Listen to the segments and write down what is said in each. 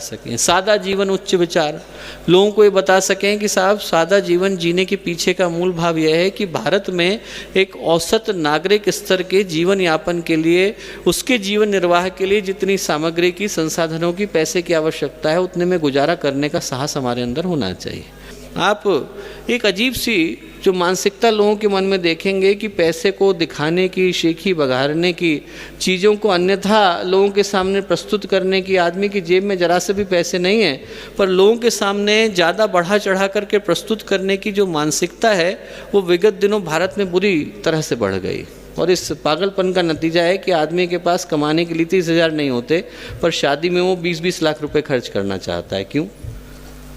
सकें। सादा जीवन उच्च विचार, लोगों को ये बता सकें कि साहब सादा जीवन जीने के पीछे का मूल भाव यह है कि भारत में एक औसत नागरिक स्तर के जीवन यापन के लिए, उसके जीवन निर्वाह के लिए जितनी सामग्री की, संसाधनों की, पैसे की आवश्यकता है, उतने में गुजारा करने का साहस हमारे अंदर होना चाहिए। आप एक अजीब सी जो मानसिकता लोगों के मन में देखेंगे कि पैसे को दिखाने की, शेखी बघारने की, चीज़ों को अन्यथा लोगों के सामने प्रस्तुत करने की, आदमी की जेब में जरा से भी पैसे नहीं है पर लोगों के सामने ज़्यादा बढ़ा चढ़ा करके प्रस्तुत करने की जो मानसिकता है वो विगत दिनों भारत में बुरी तरह से बढ़ गई। और इस पागलपन का नतीजा है कि आदमी के पास कमाने के लिए 30,000 नहीं होते पर शादी में वो 20-20 लाख रुपए खर्च करना चाहता है। क्यों?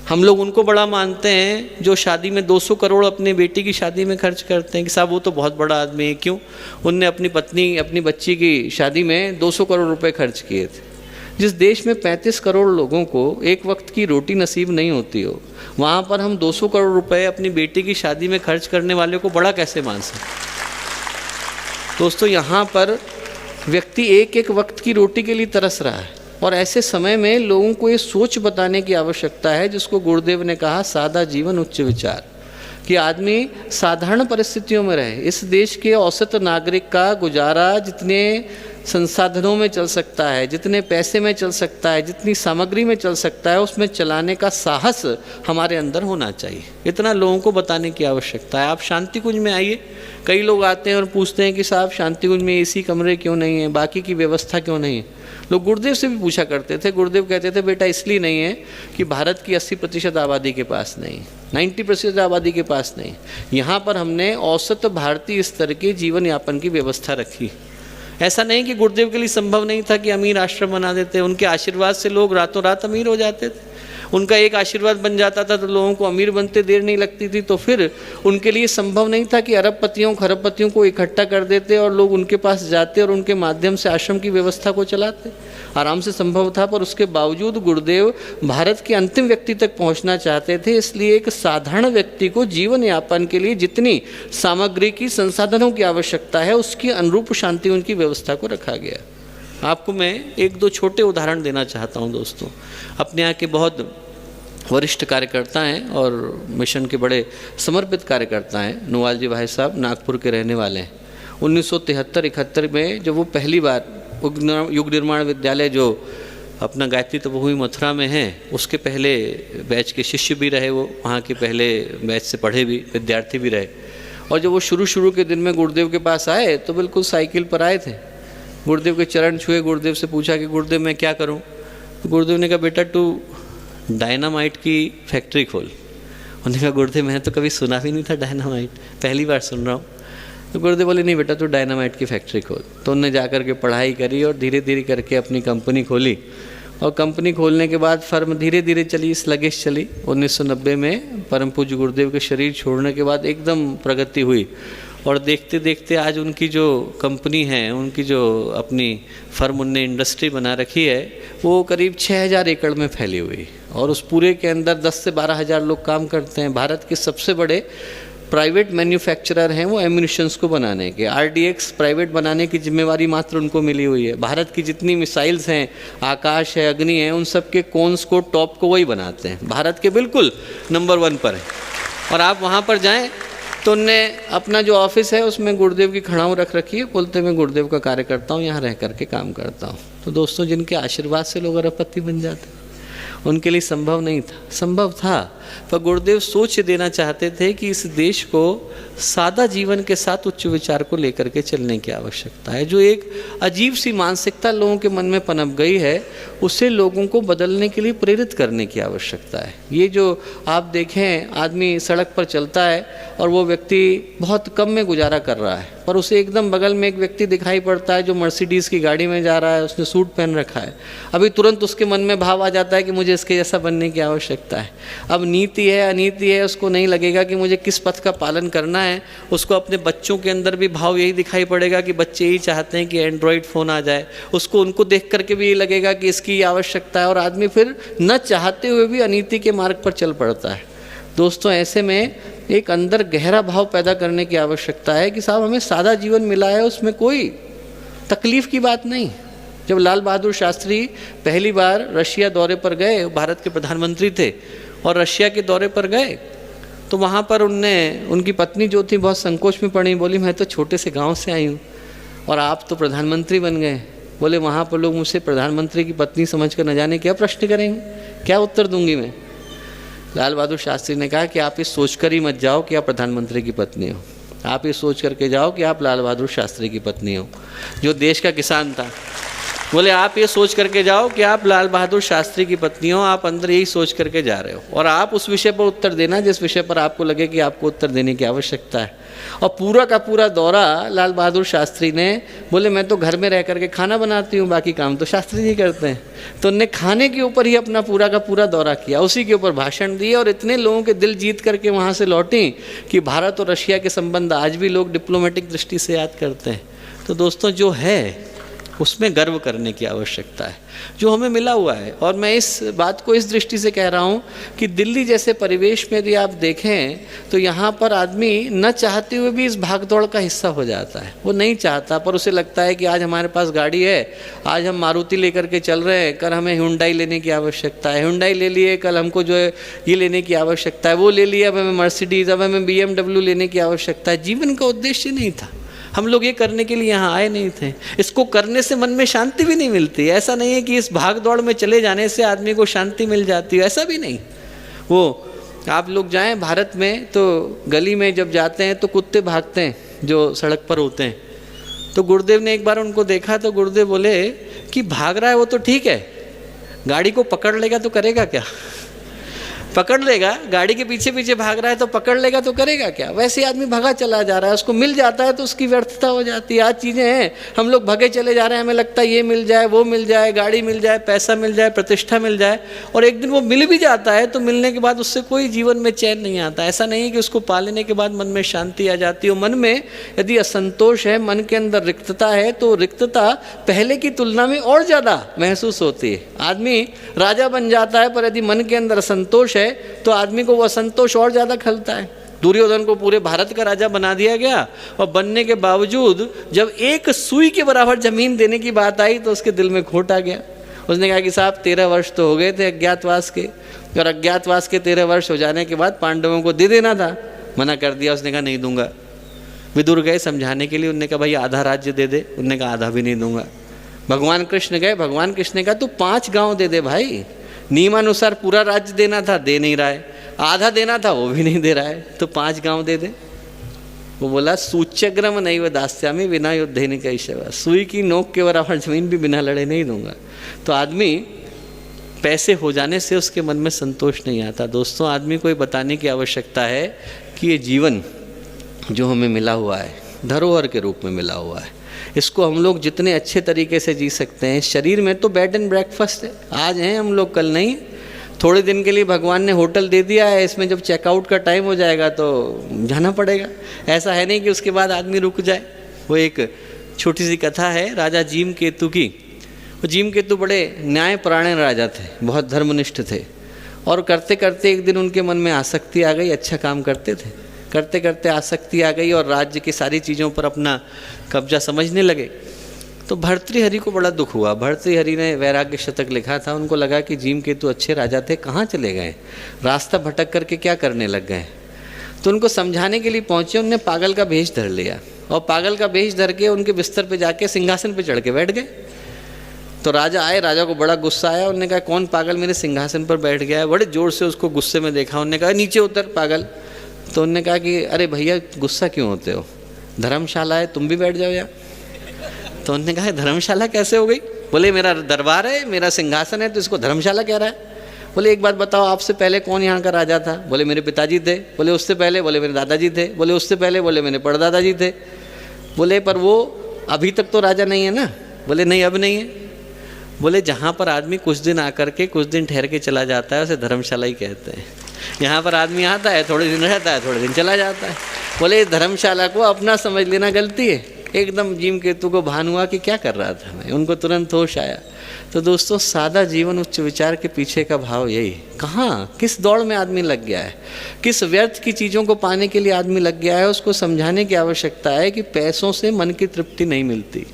हम लोग उनको बड़ा मानते हैं जो शादी में 200 करोड़ अपनी बेटी की शादी में खर्च करते हैं कि साहब वो तो बहुत बड़ा आदमी है। क्यों? उनने अपनी पत्नी, अपनी बच्ची की शादी में 200 करोड़ रुपए खर्च किए थे। जिस देश में 35 करोड़ लोगों को एक वक्त की रोटी नसीब नहीं होती हो, वहाँ पर हम 200 करोड़ रुपए अपनी बेटी की शादी में खर्च करने वाले को बड़ा कैसे मान सकते? दोस्तों, यहाँ पर व्यक्ति एक एक वक्त की रोटी के लिए तरस रहा है और ऐसे समय में लोगों को ये सोच बताने की आवश्यकता है जिसको गुरुदेव ने कहा सादा जीवन उच्च विचार, कि आदमी साधारण परिस्थितियों में रहे। इस देश के औसत नागरिक का गुजारा जितने संसाधनों में चल सकता है, जितने पैसे में चल सकता है, जितनी सामग्री में चल सकता है, उसमें चलाने का साहस हमारे अंदर होना चाहिए। इतना लोगों को बताने की आवश्यकता है। आप शांति कुंज में आइए, कई लोग आते हैं और पूछते हैं कि साहब शांति कुंज में एसी कमरे क्यों नहीं है, बाकी की व्यवस्था क्यों नहीं है। लोग गुरुदेव से भी पूछा करते थे। गुरुदेव कहते थे बेटा इसलिए नहीं है कि भारत की 80% आबादी के पास नहीं, 90% आबादी के पास नहीं। यहाँ पर हमने औसत भारतीय स्तर के जीवन यापन की व्यवस्था रखी। ऐसा नहीं कि गुरुदेव के लिए संभव नहीं था कि अमीर आश्रम बना देते। उनके आशीर्वाद से लोग रातों रात अमीर हो जाते थे। उनका एक आशीर्वाद बन जाता था तो लोगों को अमीर बनते देर नहीं लगती थी। तो फिर उनके लिए संभव नहीं था कि अरबपतियों खरबपतियों को इकट्ठा कर देते और लोग उनके पास जाते और उनके माध्यम से आश्रम की व्यवस्था को चलाते। आराम से संभव था, पर उसके बावजूद गुरुदेव भारत के अंतिम व्यक्ति तक पहुंचना चाहते थे। इसलिए एक साधारण व्यक्ति को जीवन यापन के लिए जितनी सामग्री की, संसाधनों की आवश्यकता है, उसकी अनुरूप शांति उनकी व्यवस्था को रखा गया। आपको मैं एक दो छोटे उदाहरण देना चाहता हूं दोस्तों। अपने यहाँ के बहुत वरिष्ठ कार्यकर्ता हैं और मिशन के बड़े समर्पित कार्यकर्ता हैं। नूवाल जी भाई साहब नागपुर के रहने वाले हैं। 1973-71 में जब वो पहली बार युग निर्माण विद्यालय जो अपना गायत्री तपोभूमि मथुरा में है, उसके पहले बैच के शिष्य भी रहे। वो वहाँ के पहले बैच से पढ़े भी, विद्यार्थी भी रहे। और जब वो शुरू के दिन में गुरुदेव के पास आए तो बिल्कुल साइकिल पर आए थे। गुरुदेव के चरण छुए, गुरुदेव से पूछा कि गुरुदेव मैं क्या करूं? तो गुरुदेव ने कहा बेटा तू डायनामाइट की फैक्ट्री खोल। उन्होंने कहा गुरुदेव मैंने तो कभी सुना भी नहीं था डायनामाइट, पहली बार सुन रहा हूँ। तो गुरुदेव बोले नहीं बेटा तू डायनामाइट की फैक्ट्री खोल। तो उन्होंने जा कर के पढ़ाई करी और धीरे धीरे करके अपनी कंपनी खोली। और कंपनी खोलने के बाद फर्म धीरे धीरे चली, स्लगिश चली। 1990 में परम पूज्य गुरुदेव के शरीर छोड़ने के बाद एकदम प्रगति हुई और देखते देखते आज उनकी जो कंपनी है, उनकी जो अपनी फर्म उनने इंडस्ट्री बना रखी है, वो करीब 6000 एकड़ में फैली हुई और उस पूरे के अंदर 10 से 12 हज़ार लोग काम करते हैं। भारत के सबसे बड़े प्राइवेट मैन्युफैक्चरर हैं वो एम्यूनिशंस को बनाने के। RDX प्राइवेट बनाने की जिम्मेवारी मात्र उनको मिली हुई है। भारत की जितनी मिसाइल्स हैं, आकाश है, अग्नि है, उन सब के कोन्स को, टॉप को वही बनाते हैं। भारत के बिल्कुल नंबर 1 पर है। और आप वहाँ पर जाएँ तो उनने अपना जो ऑफिस है उसमें गुरुदेव की खड़ाऊँ रख रखी है। बोलते मैं गुरुदेव का कार्य करता हूँ, यहाँ रह करके काम करता हूँ। तो दोस्तों, जिनके आशीर्वाद से लोग अरबपति बन जाते, उनके लिए संभव नहीं था। संभव था, पर गुरुदेव सोच देना चाहते थे कि इस देश को सादा जीवन के साथ उच्च विचार को लेकर के चलने की आवश्यकता है। जो एक अजीब सी मानसिकता लोगों के मन में पनप गई है, उसे लोगों को बदलने के लिए प्रेरित करने की आवश्यकता है। ये जो आप देखें, आदमी सड़क पर चलता है और वो व्यक्ति बहुत कम में गुजारा कर रहा है, पर उसे एकदम बगल में एक व्यक्ति दिखाई पड़ता है जो मर्सिडीज़ की गाड़ी में जा रहा है, उसने सूट पहन रखा है। अभी तुरंत उसके मन में भाव आ जाता है कि मुझे इसके जैसा बनने की आवश्यकता है। अब नीति है अनीति है, उसको नहीं लगेगा कि मुझे किस पथ का पालन करना है। उसको अपने बच्चों के अंदर भी भाव यही दिखाई पड़ेगा कि बच्चे यही चाहते हैं कि एंड्रॉयड फ़ोन आ जाए। उसको उनको देख करके भी ये लगेगा कि इसकी आवश्यकता है, और आदमी फिर न चाहते हुए भी अनीति के मार्ग पर चल पड़ता है। दोस्तों, ऐसे में एक अंदर गहरा भाव पैदा करने की आवश्यकता है कि साहब हमें सादा जीवन मिला है, उसमें कोई तकलीफ़ की बात नहीं। जब लाल बहादुर शास्त्री पहली बार रशिया दौरे पर गए, भारत के प्रधानमंत्री थे और रशिया के दौरे पर गए, तो वहाँ पर उनकी पत्नी जो थी बहुत संकोच में पड़ी, बोली मैं तो छोटे से गांव से आई हूँ और आप तो प्रधानमंत्री बन गए। बोले वहाँ पर लोग मुझसे प्रधानमंत्री की पत्नी समझकर न जाने क्या प्रश्न करेंगे, क्या उत्तर दूंगी मैं। लाल बहादुर शास्त्री ने कहा कि आप ये सोच कर ही मत जाओ कि आप प्रधानमंत्री की पत्नी हो, आप ये सोच करके जाओ कि आप लाल बहादुर शास्त्री की पत्नी हो, जो देश का किसान था। बोले आप ये सोच करके जाओ कि आप लाल बहादुर शास्त्री की पत्नी हो, आप अंदर यही सोच करके जा रहे हो और आप उस विषय पर उत्तर देना जिस विषय पर आपको लगे कि आपको उत्तर देने की आवश्यकता है। और पूरा का पूरा दौरा लाल बहादुर शास्त्री ने, बोले मैं तो घर में रह करके खाना बनाती हूँ, बाकी काम तो शास्त्री जी करते हैं। तो उनने खाने के ऊपर ही अपना पूरा का पूरा दौरा किया, उसी के ऊपर भाषण दिए और इतने लोगों के दिल जीत करके वहाँ से लौटी कि भारत और रशिया के संबंध आज भी लोग डिप्लोमेटिक दृष्टि से याद करते हैं। तो दोस्तों जो है उसमें गर्व करने की आवश्यकता है, जो हमें मिला हुआ है। और मैं इस बात को इस दृष्टि से कह रहा हूँ कि दिल्ली जैसे परिवेश में यदि आप देखें तो यहाँ पर आदमी न चाहते हुए भी इस भागदौड़ का हिस्सा हो जाता है। वो नहीं चाहता पर उसे लगता है कि आज हमारे पास गाड़ी है, आज हम मारुति लेकर के चल रहे हैं, कल हमें हुंडई लेने की आवश्यकता है, हुंडई ले लिए, कल हमको जो है ये लेने की आवश्यकता है, वो ले लिया, अब हमें मर्सिडीज़, अब हमें BMW लेने की आवश्यकता है। जीवन का उद्देश्य नहीं था, हम लोग ये करने के लिए यहाँ आए नहीं थे। इसको करने से मन में शांति भी नहीं मिलती। ऐसा नहीं है कि इस भाग दौड़ में चले जाने से आदमी को शांति मिल जाती है, ऐसा भी नहीं। वो आप लोग जाएं भारत में तो गली में जब जाते हैं तो कुत्ते भागते हैं जो सड़क पर होते हैं। तो गुरुदेव ने एक बार उनको देखा तो गुरुदेव बोले कि भाग रहा है वो तो ठीक है, गाड़ी को पकड़ लेगा तो करेगा क्या? पकड़ लेगा, गाड़ी के पीछे पीछे भाग रहा है तो पकड़ लेगा तो करेगा क्या? वैसे आदमी भागा चला जा रहा है, उसको मिल जाता है तो उसकी व्यर्थता हो जाती है। आज चीज़ें हैं, हम लोग भागे चले जा रहे हैं, हमें लगता है ये मिल जाए, वो मिल जाए, गाड़ी मिल जाए, पैसा मिल जाए, प्रतिष्ठा मिल जाए, और एक दिन वो मिल भी जाता है तो मिलने के बाद उससे कोई जीवन में चैन नहीं आता। ऐसा नहीं है कि उसको पा लेने के बाद मन में शांति आ जाती है। मन में यदि असंतोष है, मन के अंदर रिक्तता है, तो रिक्तता पहले की तुलना में और ज़्यादा महसूस होती है। आदमी राजा बन जाता है पर यदि मन के अंदर असंतोष है तो आदमी को वो असंतोष और ज़्यादा खलता है। दुर्योधन को पूरे भारत का राजा बना दिया गया और बनने के बावजूद जब एक सुई के बराबर जमीन देने की बात आई तो उसके दिल में खोट आ गया। उसने कहा कि साहब 13 वर्ष तो हो गए थे अज्ञातवास के, और अज्ञातवास के 13 वर्ष हो जाने के बाद पांडवों को दे देना था। मना कर दिया, उसने कहा नहीं दूंगा। विदुर गए समझाने के लिए, उन्होंने कहा भाई आधा राज्य दे दे, उन्होंने कहा आधा भी नहीं दूंगा। भगवान कृष्ण गए, भगवान कृष्ण ने कहा तू 5 गाँव दे दे भाई, नियमानुसार पूरा राज्य देना था, दे नहीं रहा है, आधा देना था वो भी नहीं दे रहा है, तो 5 गांव दे दे। वो बोला सूच्यग्रम नहीं व दास्यामी बिना युद्धे नहीं कैशवा, सुई की नोक के बराबर जमीन भी बिना लड़े नहीं दूंगा। तो आदमी पैसे हो जाने से उसके मन में संतोष नहीं आता। दोस्तों आदमी को ये बताने की आवश्यकता है कि ये जीवन जो हमें मिला हुआ है धरोहर के रूप में मिला हुआ है, इसको हम लोग जितने अच्छे तरीके से जी सकते हैं। शरीर में तो बेड एंड ब्रेकफास्ट है, आज हैं हम लोग कल नहीं। थोड़े दिन के लिए भगवान ने होटल दे दिया है, इसमें जब चेकआउट का टाइम हो जाएगा तो जाना पड़ेगा। ऐसा है नहीं कि उसके बाद आदमी रुक जाए। वो एक छोटी सी कथा है राजा जीम केतु की। वो जीम केतु बड़े न्यायपरायण राजा थे, बहुत धर्मनिष्ठ थे, और करते करते एक दिन उनके मन में आसक्ति आ गई। अच्छा काम करते थे, करते करते आसक्ति आ गई और राज्य की सारी चीज़ों पर अपना कब्जा समझने लगे। तो भर्तृहरि को बड़ा दुख हुआ। भर्तृहरि ने वैराग्य शतक लिखा था, उनको लगा कि जीम केतु अच्छे राजा थे, कहाँ चले गए, रास्ता भटक करके क्या करने लग गए। तो उनको समझाने के लिए पहुँचे, उनने पागल का भेष धर लिया और पागल का भेष धर के उनके बिस्तर पे जाके सिंहासन पे चढ़ के बैठ गए। तो राजा आए, राजा को बड़ा गुस्सा आया। उन्होंने कहा कौन पागल मेरे सिंहासन पर बैठ गया है। बड़े ज़ोर से उसको गुस्से में देखा। उन्होंने कहा नीचे उतर पागल। तो उन्होंने कहा कि अरे भैया गुस्सा क्यों होते हो, धर्मशाला है, तुम भी बैठ जाओ यार। तो उन्होंने कहा धर्मशाला कैसे हो गई। बोले मेरा दरबार है, मेरा सिंहासन है, तो इसको धर्मशाला कह रहा है। बोले एक बात बताओ, आपसे पहले कौन यहाँ का राजा था। बोले मेरे पिताजी थे। बोले उससे पहले। बोले मेरे दादाजी थे। बोले उससे पहले। बोले मेरे परदादाजी थे। बोले पर वो अभी तक तो राजा नहीं है ना। बोले नहीं अब नहीं है। बोले जहाँ पर आदमी कुछ दिन आकर के कुछ दिन ठहर के चला जाता है उसे धर्मशाला ही कहते हैं। यहाँ पर आदमी आता है, थोड़े दिन रहता है, थोड़े दिन चला जाता है। बोले धर्मशाला को अपना समझ लेना गलती है। एकदम जीम केतु को भान हुआ कि क्या कर रहा था मैं, उनको तुरंत होश आया। तो दोस्तों सादा जीवन उच्च विचार के पीछे का भाव यही, कहाँ किस दौड़ में आदमी लग गया है, किस व्यर्थ की चीज़ों को पाने के लिए आदमी लग गया है। उसको समझाने की आवश्यकता है कि पैसों से मन की तृप्ति नहीं मिलती,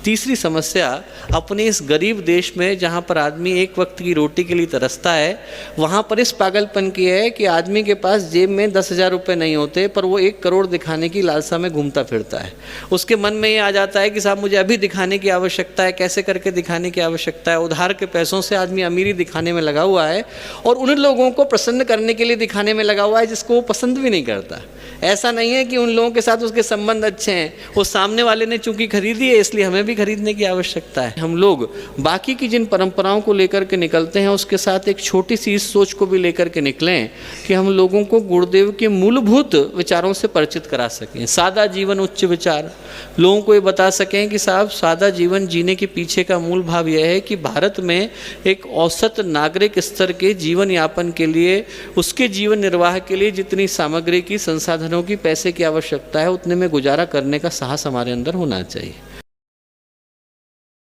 तीसरी समस्या, अपने इस गरीब देश में जहाँ पर आदमी एक वक्त की रोटी के लिए तरसता है, वहाँ पर इस पागलपन की है कि आदमी के पास जेब में 10,000 रुपये नहीं होते पर वो 1 करोड़ दिखाने की लालसा में घूमता फिरता है। उसके मन में ये आ जाता है कि साहब मुझे अभी दिखाने की आवश्यकता है, कैसे करके दिखाने की आवश्यकता है। उधार के पैसों से आदमी अमीरी दिखाने में लगा हुआ है और उन लोगों को प्रसन्न करने के लिए दिखाने में लगा हुआ है जिसको वो पसंद भी नहीं करता। ऐसा नहीं है कि उन लोगों के साथ उसके संबंध अच्छे हैं, वो सामने वाले ने चूंकि खरीदी है इसलिए हमें भी खरीदने की आवश्यकता है। हम लोग बाकी की जिन परंपराओं को लेकर के निकलते हैं उसके साथ एक छोटी सी इस सोच को भी लेकर के निकलें कि हम लोगों को गुरुदेव के मूलभूत विचारों से परिचित करा सकें। सादा जीवन उच्च विचार, लोगों को ये बता सकें कि साहब सादा जीवन जीने के पीछे का मूल भाव यह है कि भारत में एक औसत नागरिक स्तर के जीवन यापन के लिए, उसके जीवन निर्वाह के लिए जितनी सामग्री की, संसाधनों की, पैसे की आवश्यकता है उतने में गुजारा करने का साहस हमारे अंदर होना चाहिए।